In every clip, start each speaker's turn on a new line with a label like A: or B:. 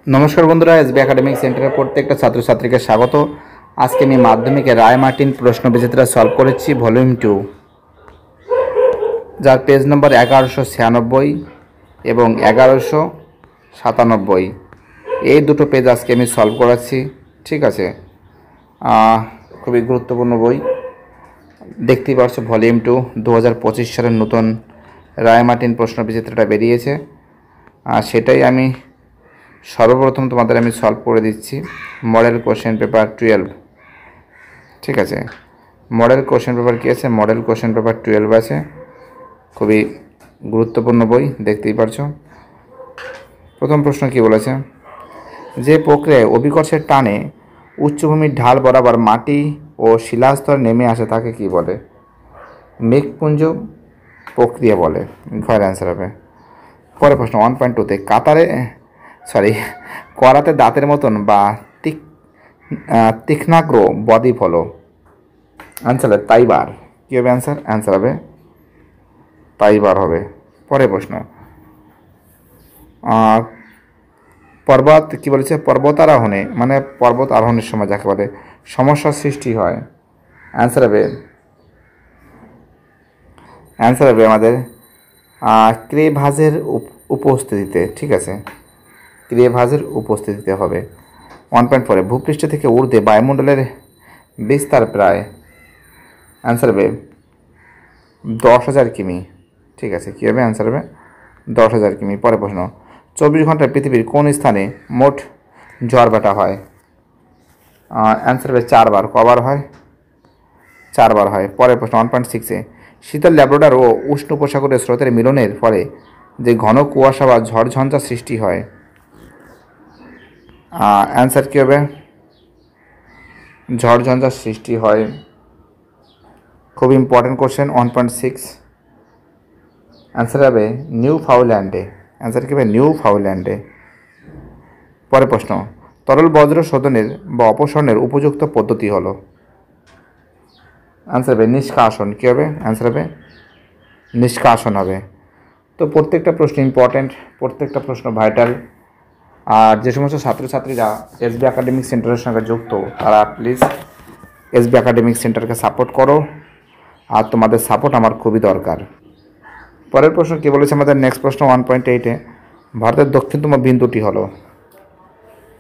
A: নমস্কার বন্ধুরা, SB academic সেন্টারের প্রত্যেকটা ছাত্রছাত্রীকে স্বাগত। আজকে আমি মাধ্যমিকে রায় মার্টিন প্রশ্ন বিচিত্রা সলভ করেছি ভলিউম 2, যার পেজ নম্বর 1196 এবং 1197। এই দুটো পেজ আজকে আমি সলভ করাচ্ছি। ঠিক আছে, খুবই গুরুত্বপূর্ণ বই। দেখতেই পাচ্ছ ভলিউম 2 2025 সালের নতুন রায় মার্টিন প্রশ্ন বিচিত্রাটা বেরিয়েছে, সেটাই আমি সর্বপ্রথম তোমাদের আমি সলভ করে দিচ্ছি। Model question paper 12। ঠিক আছে, মডেল কোশ্চেন পেপার কী আছে? মডেল কোশ্চেন পেপার 12 আছে। খুবই গুরুত্বপূর্ণ বই, দেখতেই পারছো। প্রথম প্রশ্ন কি বলেছে? যে প্রক্রিয়ায় অভিকর্ষের টানে উচ্চভূমির ঢাল বরাবর মাটি ও শিলাস্তর নেমে আসে তাকে কি বলে? মেঘপুঞ্জ প্রক্রিয়া বলে। ঘরের অ্যান্সার হবে। পরের প্রশ্ন 1.2তে করাতে দাঁতের মতন বা তীক্ষ্ণাগ্র বদ্বীপ হলো। অ্যান্সার হবে তাইবার। কী হবে অ্যান্সার? অ্যান্সার হবে তাইবার হবে। পরের প্রশ্ন পর্বত কি বলেছে? পর্বত আরোহণে মানে পর্বত আরোহণের সময় যাকে বলে সমস্যার সৃষ্টি হয়। অ্যান্সার হবে আমাদের ক্রেভাজের উপস্থিতিতে। ঠিক আছে, ক্রেভাজের উপস্থিতিতে হবে। 1.4 ভূপৃষ্ঠ থেকে ঊর্ধ্বে বায়ুমণ্ডলের বিস্তার প্রায়। অ্যান্সার হবে 10,000 কিমি। ঠিক আছে, কী হবে? অ্যান্সার হবে 10,000 কিমি। পরের প্রশ্ন 24 ঘন্টায় পৃথিবীর কোন স্থানে মোট ঝড় বাটা হয়? অ্যান্সার হবে 4 বার। কবার হয়? 4 বার হয়। পরের প্রশ্ন 1.6-এ শীতল ল্যাব্রাডর ও উষ্ণ উপসাগরের স্রোতের মিলনের ফলে যে ঘন কুয়াশা বা ঝড়ঝঞ্ঝা সৃষ্টি হয়। অ্যান্সার কী হবে? ঝড়ঝঞ্ঝার সৃষ্টি হয়। খুব ইম্পর্টেন্ট কোশ্চেন 1.6। অ্যান্সার হবে নিউ ফাউল্যান্ডে। অ্যান্সার কী হবে? নিউ ফাউল্যান্ডে। পরের প্রশ্ন তরল বজ্র শোধনের বা অপসারণের উপযুক্ত পদ্ধতি হলো। অ্যান্সার হবে নিষ্কাশন। কী হবে? অ্যান্সার হবে নিষ্কাশন হবে। তো প্রত্যেকটা প্রশ্ন ইম্পর্ট্যান্ট, প্রত্যেকটা প্রশ্ন ভাইটাল। আর যে সমস্ত ছাত্রছাত্রীরা এসবি একাডেমিক সেন্টারের সঙ্গে যুক্ত তারা প্লিজ এসবি একাডেমিক সেন্টারকে সাপোর্ট করো, আর তোমাদের সাপোর্ট আমার খুবই দরকার। পরের প্রশ্ন কী বলেছে আমাদের? নেক্সট প্রশ্ন 1.8-এ ভারতের দক্ষিণতম বিন্দুটি হলো।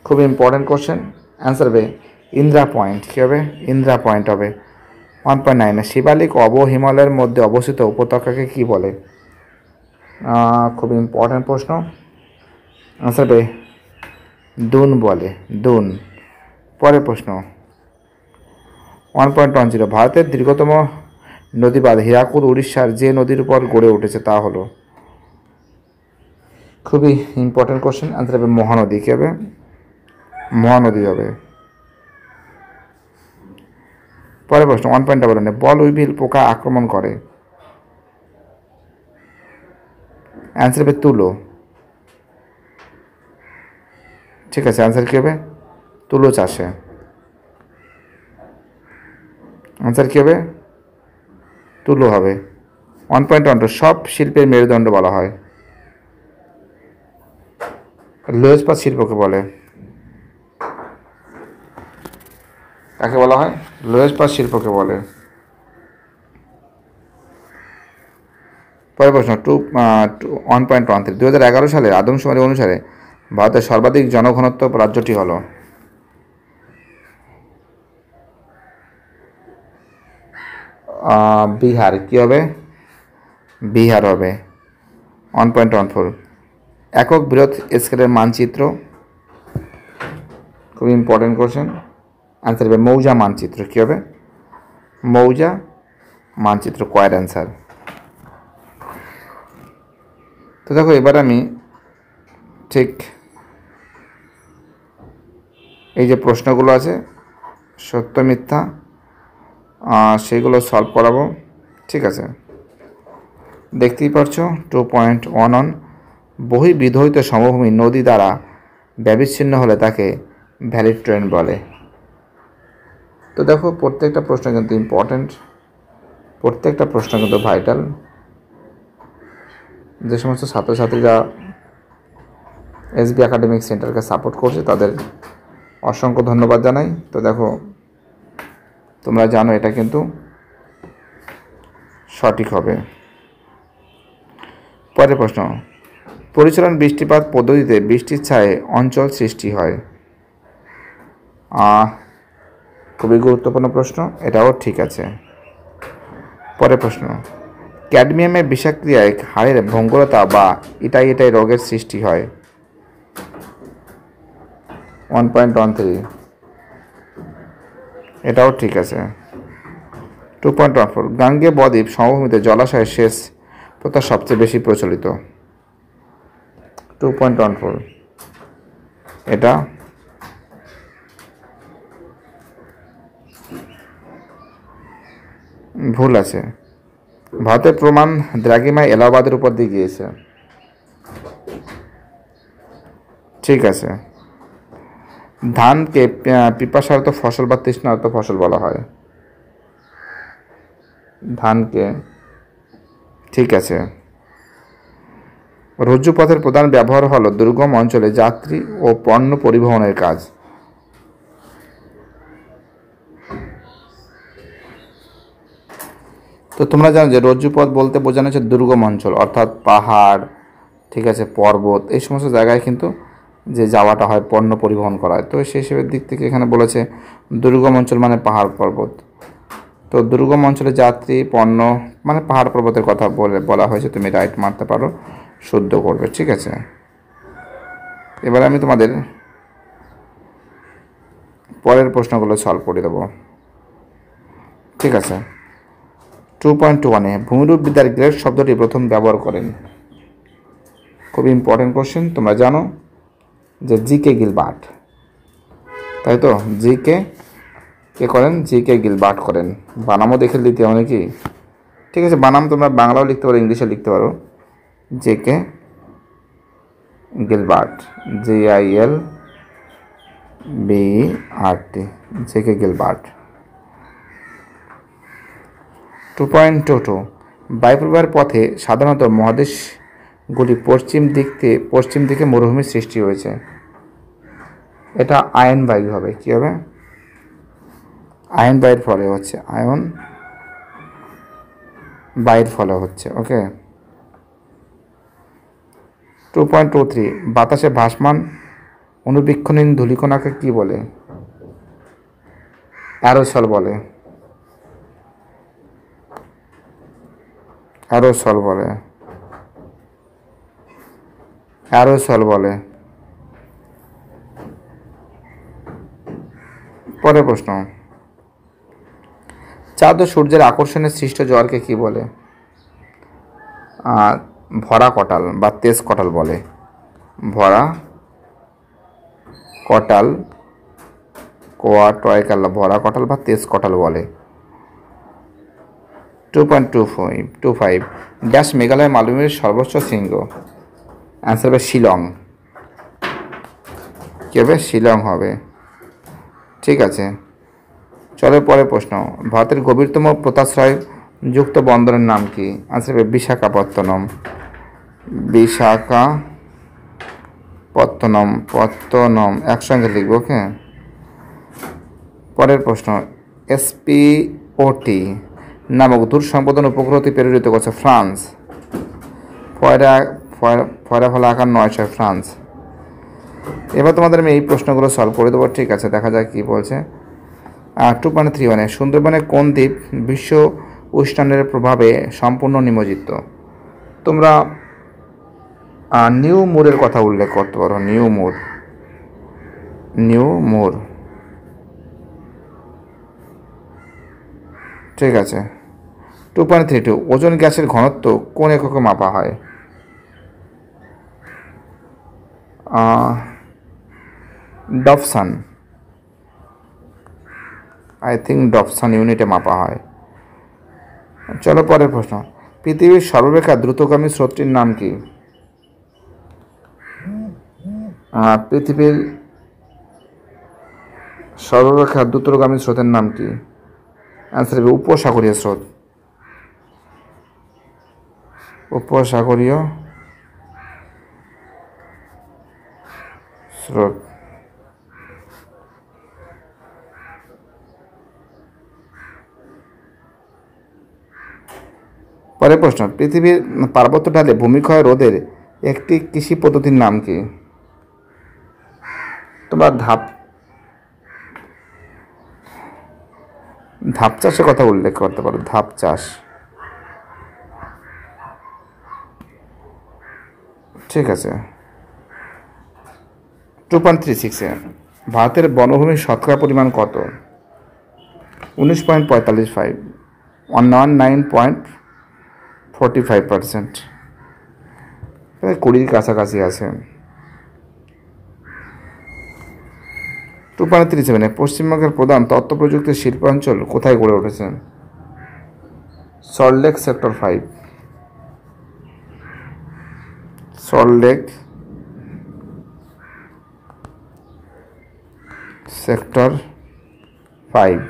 A: খুব ইম্পর্ট্যান্ট কোশ্চেন। অ্যান্সার হবে ইন্দ্রা পয়েন্ট। কী হবে? ইন্দ্রা পয়েন্ট হবে। 1.9-এ শিবালিক হিমালয়ের মধ্যে অবস্থিত উপত্যকাকে কী বলে? খুব ইম্পর্ট্যান্ট প্রশ্ন। অ্যান্সার হবে দুন বলে, দুন। পরের প্রশ্ন 1.10 ভারতের দীর্ঘতম নদীবাঁধ হীরাকুদ উড়িষ্যার যে নদীর উপর গড়ে উঠেছে তা হলো। খুবই ইম্পর্ট্যান্ট কোশ্চেন। অ্যান্সার হবে মহানদী। কী হবে? মহানদী হবে। পরের প্রশ্ন 1.11 বল উইভিল পোকা আক্রমণ করে। অ্যান্সার হবে তুলো। ঠিক আছে, অ্যান্সার কী হবে? তুলো চাষে। অ্যান্সার কী হবে? তুলো হবে। 1.12 সব শিল্পের মেরুদণ্ড বলা হয়। লোহ ইস্পাত শিল্পকে বলে। কাকে বলা হয়? লোহ ইস্পাত শিল্পকে বলে। পরের প্রশ্ন 1.13 2011 সালের আদমশুমারি অনুসারে ভারতের সর্বাধিক জনঘনত্ব রাজ্যটি হলো। বিহার। কী হবে? বিহার হবে। 1.14 একক বৃহৎ স্কেলের মানচিত্র। খুব ইম্পর্টেন্ট কোশ্চেন। অ্যান্সার হবে মৌজা মানচিত্র। কী হবে? মৌজা মানচিত্র। কয়ের অ্যান্সার। তো দেখো, এবার আমি ঠিক এই যে প্রশ্নগুলো আছে সত্য মিথ্যা সেগুলো সলভ করাবো। ঠিক আছে, দেখতেই পারছো 2.11 বহির্বিধৌত সমভূমি নদী দ্বারা ব্যবিচ্ছিন্ন হলে তাকে ভ্যালি ট্রেন বলে। তো দেখো, প্রত্যেকটা প্রশ্ন কিন্তু ইম্পর্ট্যান্ট, প্রত্যেকটা প্রশ্ন কিন্তু ভাইটাল। যে সমস্ত ছাত্রছাত্রীরা এসবি একাডেমিক সেন্টারকে সাপোর্ট করছে, তাদের অসংখ্য ধন্যবাদ জানাই। তো দেখো তোমরা জানো এটা কিন্তু সঠিক হবে। পরের প্রশ্ন, পরিচালন বৃষ্টিপাত পদ্ধতিতে বৃষ্টির ছায়ে অঞ্চল সৃষ্টি হয়। খুবই গুরুত্বপূর্ণ প্রশ্ন, এটাও ঠিক আছে। পরের প্রশ্ন, ক্যাডমিয়ামের বিষক্রিয়ায় হাড়ের ভঙ্গুরতা বা ইটাই রোগের সৃষ্টি হয়। 1.13, এটাও ঠিক আছে। 2.14, গাঙ্গেয় বদ্বীপ সমভূমিতে জলাশয়ের সেচ প্রথা সবচেয়ে বেশি প্রচলিত। 2.14, এটা ভুল আছে। ভারতের প্রমাণ দ্রাঘিমায় এলাহাবাদের উপর দিয়ে গিয়েছে। ঠিক আছে। ধানকে পিপাসারত ফসল বা তৃষ্ণারত ফসল বলা হয়। ধানকে, ঠিক আছে। রজ্জুপথের প্রধান ব্যবহার হলো দুর্গম অঞ্চলে যাত্রী ও পণ্য পরিবহনের কাজ। তো তোমরা জানো যে রজ্জুপথ বলতে বোঝানো হচ্ছে দুর্গম অঞ্চল, অর্থাৎ পাহাড়, ঠিক আছে, পর্বত, এই সমস্ত জায়গায় কিন্তু যে যাওয়াটা হয়, পণ্য পরিবহন করা হয়। তো সেই হিসেবের দিক থেকে এখানে বলেছে দুর্গম অঞ্চল মানে পাহাড় পর্বত। তো দুর্গম অঞ্চলে যাত্রী পণ্য মানে পাহাড় পর্বতের কথা বলা হয়েছে। তুমি রাইট মারতে পারো, শুদ্ধ করবে। ঠিক আছে, এবার আমি তোমাদের পরের প্রশ্নগুলো সলভ করে দেবো। ঠিক আছে। 2.21-এ ভূমিরূপ বিদ্যার গ্রেড শব্দটি প্রথম ব্যবহার করেন। খুব ইম্পর্টেন্ট কোশ্চেন, তোমরা জানো যে জি.কে. গিলবার্ট, তাই তো? কে করেন? জি.কে. গিলবার্ট করেন। বানামও দেখে দিতে হবে নাকি? ঠিক আছে, বানাম তোমরা বাংলাও লিখতে পারো, ইংলিশে লিখতে পারো। G K. Gilbert, GILBERT, G K. Gilbert. 2.22, বায়ুপ্রবাহের পথে সাধারণত মহাদেশগুলি পশ্চিম দিকে মরুভূমির সৃষ্টি হয়েছে। এটা আয়ন বায়ু হবে। কী হবে? আয়ন বায়ুর ফলে হচ্ছে, আয়ন বায়ুর ফলে হচ্ছে। ওকে। 2.23, বাতাসে ভাসমান অনুবীক্ষণহীন ধূলিকণাকে কি বলে? অ্যারোসল বলে। অ্যারোসল বলে। পরের প্রশ্ন, চাঁদ ও সূর্যের আকর্ষণে সৃষ্ট জলকে কি বলে? ভরা কটাল বা তেজ কটাল বলে। ভরা কটাল, কোয়া টয় কাল্লা, ভরা কটাল বা তেজ কটাল বলে। 2.25, ড্যাশ মেঘালয় মালভূমির সর্বোচ্চ শৃঙ্গ। অ্যান্সার হবে শিলং। কী হবে? শিলং হবে। ঠিক আছে, চলো পরের প্রশ্ন, ভারতের গভীরতম পোতাশ্রয় যুক্ত বন্দরের নাম কি? আনসার হবে বিশাখাপত্তনম, একসঙ্গে লিখবো। ওকে। পরের প্রশ্ন, SPOT নামক দূর সম্পাদন উপগ্রহটি প্রেরিত করছে ফ্রান্স। ফয়রা ফলা আকার 900, ফ্রান্স। এবার তোমাদের আমি এই প্রশ্নগুলো সলভ করে দেবো। ঠিক আছে, দেখা যাক কী বলছে। 2.31, সুন্দরবনের কোন দ্বীপ বিশ্ব উষ্ণায়নের প্রভাবে সম্পূর্ণ নিমজ্জিত? তোমরা নিউ মুরের কথা উল্লেখ করতে পারো। নিউ মুর। ঠিক আছে। 2.32, ওজোন গ্যাসের ঘনত্ব কোন এককে মাপা হয়? ডবসন, আই থিঙ্ক ডবসন ইউনিটে মাপা হয়। চলো পরের প্রশ্ন, পৃথিবীর সর্বাপেক্ষা দ্রুতগামী স্রোতটির নাম কি? পৃথিবীর সর্বাপেক্ষা দ্রুতগামী স্রোতের নাম কি? অ্যান্সার হবে উপসাগরীয় স্রোত। উপসাগরীয় স্রোত। পরের প্রশ্ন, পৃথিবীর পার্বত্য ঢালে ভূমিক্ষয় রোধের একটি কৃষি পদ্ধতির নাম কি? তোমরা ধাপ চাষের কথা উল্লেখ করতে পারো, ধাপ চাষ। ঠিক আছে। 2.36 ভারতের বনভূমির শতকরা পরিমাণ কত? 19.45, 109.45%, 20 কাছাকাছি আছে। 2.37 পশ্চিমবঙ্গের প্রধান তথ্য প্রযুক্তি শিল্পাঞ্চল কোথায় গড়ে উঠেছে? Salt Lake sector 5, Salt Lake sector 5।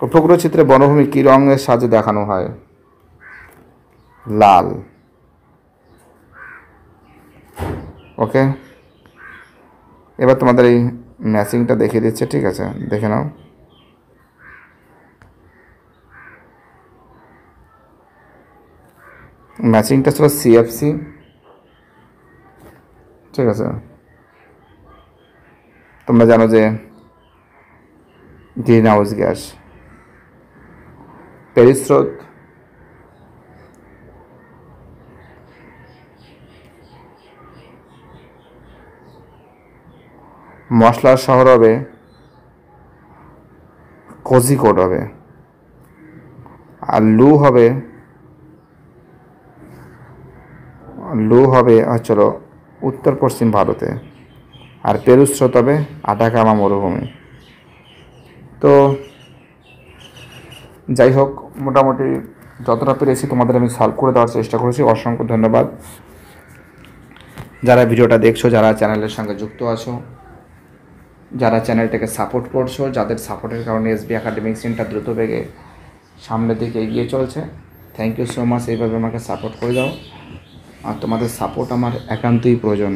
A: উপগ্রহ চিত্রে বনভূমি কী রঙের সাহায্যে দেখানো হয়? লাল। ওকে, এবার তোমাদের এই ম্যাচিংটা দেখিয়ে দিচ্ছে, ঠিক আছে, দেখে নাও। ম্যাচিংটা ছিল সিএফসি, ঠিক আছে। তোমরা জানো যে গ্রিন হাউস গ্যাস, প্যারিস স্রোত, মশলার শহর হবে কোঝিকোড হবে, আর লু হবে চলো উত্তর পশ্চিম ভারতে, আর পেরু স্রোত হবে আটাকামা মরুভূমি। তো যাই হোক, মোটামুটি যতটা পেরেছি তোমাদের আমি সলভ করে দেওয়ার চেষ্টা করেছি। অসংখ্য ধন্যবাদ যারা ভিডিওটা দেখছো, যারা চ্যানেলের সঙ্গে যুক্ত আছো, যারা চ্যানেলটাকে সাপোর্ট করছো, যাদের সাপোর্টের কারণে এসবি একাডেমিক সেন্টার দ্রুত বেগে সামনের দিকে এগিয়ে চলছে। থ্যাংক ইউ সো মাচ, এইভাবে আমাকে সাপোর্ট করে দাও। আর তোমাদের সাপোর্ট আমার একান্তই প্রয়োজন।